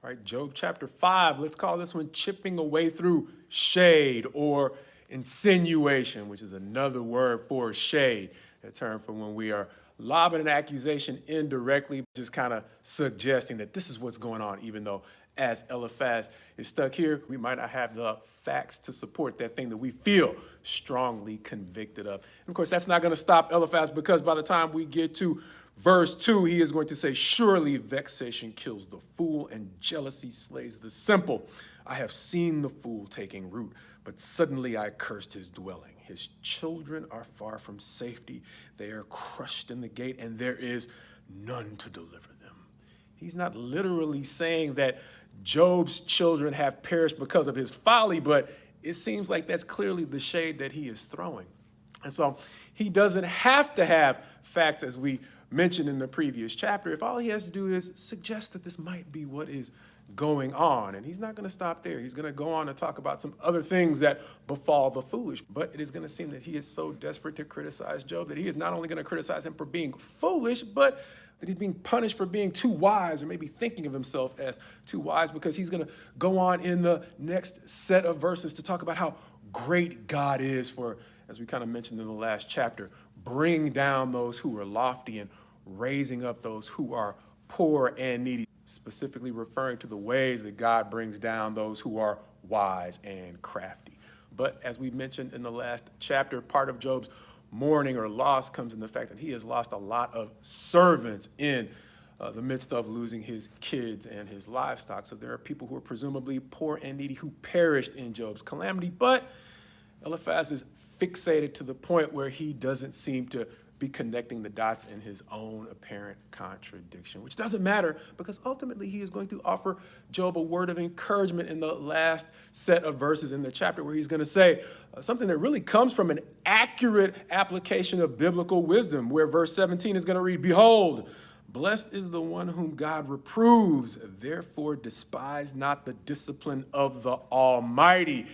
All right, Job chapter 5, let's call this one chipping away through shade or insinuation, which is another word for shade, a term for when we are lobbing an accusation indirectly, just kind of suggesting that this is what's going on, even though as Eliphaz is stuck here, we might not have the facts to support that thing that we feel strongly convicted of. And of course, that's not going to stop Eliphaz, because by the time we get to verse 2, he is going to say, surely vexation kills the fool and jealousy slays the simple. I have seen the fool taking root, but suddenly I cursed his dwelling. His children are far from safety. They are crushed in the gate, and there is none to deliver them. He's not literally saying that Job's children have perished because of his folly, but it seems like that's clearly the shade that he is throwing. And so he doesn't have to have facts, as we mentioned in the previous chapter, if all he has to do is suggest that this might be what is going on. And he's not going to stop there. He's going to go on and talk about some other things that befall the foolish. But it is going to seem that he is so desperate to criticize Job that he is not only going to criticize him for being foolish, but that he's being punished for being too wise, or maybe thinking of himself as too wise, because he's going to go on in the next set of verses to talk about how great God is for, as we kind of mentioned in the last chapter, bring down those who are lofty and raising up those who are poor and needy, specifically referring to the ways that God brings down those who are wise and crafty. But as we mentioned in the last chapter, part of Job's mourning or loss comes in the fact that he has lost a lot of servants in the midst of losing his kids and his livestock. So there are people who are presumably poor and needy who perished in Job's calamity, but Eliphaz is fixated to the point where he doesn't seem to be connecting the dots in his own apparent contradiction, which doesn't matter, because ultimately he is going to offer Job a word of encouragement in the last set of verses in the chapter, where he's going to say something that really comes from an accurate application of biblical wisdom, where verse 17 is going to read, behold, blessed is the one whom God reproves, therefore despise not the discipline of the Almighty.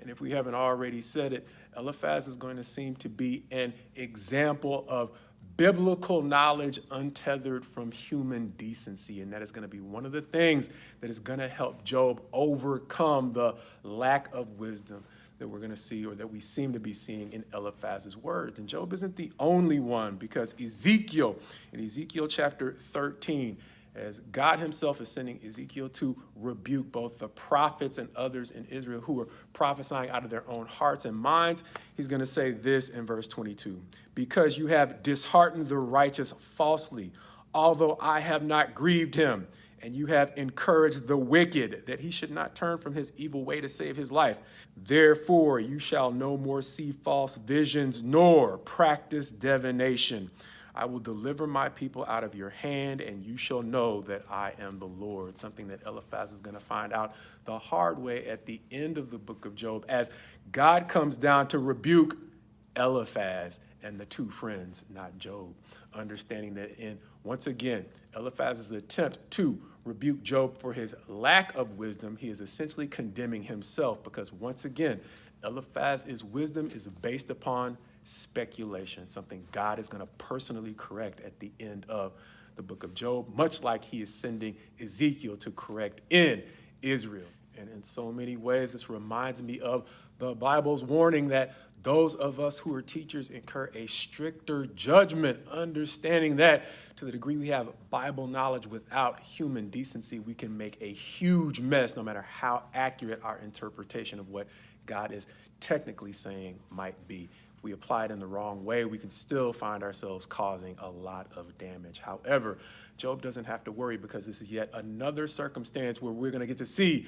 And if we haven't already said it, Eliphaz is going to seem to be an example of biblical knowledge untethered from human decency. And that is going to be one of the things that is going to help Job overcome the lack of wisdom that we're going to see, or that we seem to be seeing in Eliphaz's words. And Job isn't the only one, because Ezekiel, in Ezekiel chapter 13, as God himself is sending Ezekiel to rebuke both the prophets and others in Israel who are prophesying out of their own hearts and minds, he's going to say this in verse 22, because you have disheartened the righteous falsely, although I have not grieved him, and you have encouraged the wicked, that he should not turn from his evil way to save his life. Therefore you shall no more see false visions, nor practice divination. I will deliver my people out of your hand, and you shall know that I am the Lord. Something that Eliphaz is going to find out the hard way at the end of the book of Job, as God comes down to rebuke Eliphaz and the two friends, not Job. Understanding that once again, Eliphaz's attempt to rebuke Job for his lack of wisdom, he is essentially condemning himself, because once again, Eliphaz's wisdom is based upon speculation, something God is going to personally correct at the end of the book of Job, much like he is sending Ezekiel to correct in Israel. And in so many ways, this reminds me of the Bible's warning that those of us who are teachers incur a stricter judgment, understanding that to the degree we have Bible knowledge without human decency, we can make a huge mess, no matter how accurate our interpretation of what God is technically saying might be. If we apply it in the wrong way, we can still find ourselves causing a lot of damage. However, Job doesn't have to worry, because this is yet another circumstance where we're going to get to see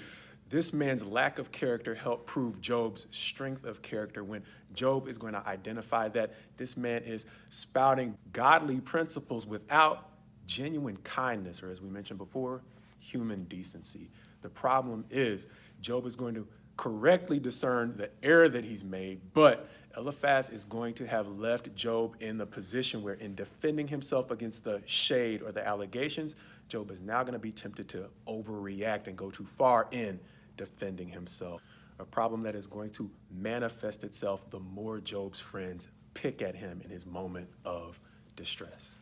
this man's lack of character help prove Job's strength of character, when Job is going to identify that this man is spouting godly principles without genuine kindness, or as we mentioned before, human decency. The problem is Job is going to correctly discern the error that he's made, but Eliphaz is going to have left Job in the position where, in defending himself against the shade or the allegations, Job is now going to be tempted to overreact and go too far in defending himself. A problem that is going to manifest itself the more Job's friends pick at him in his moment of distress.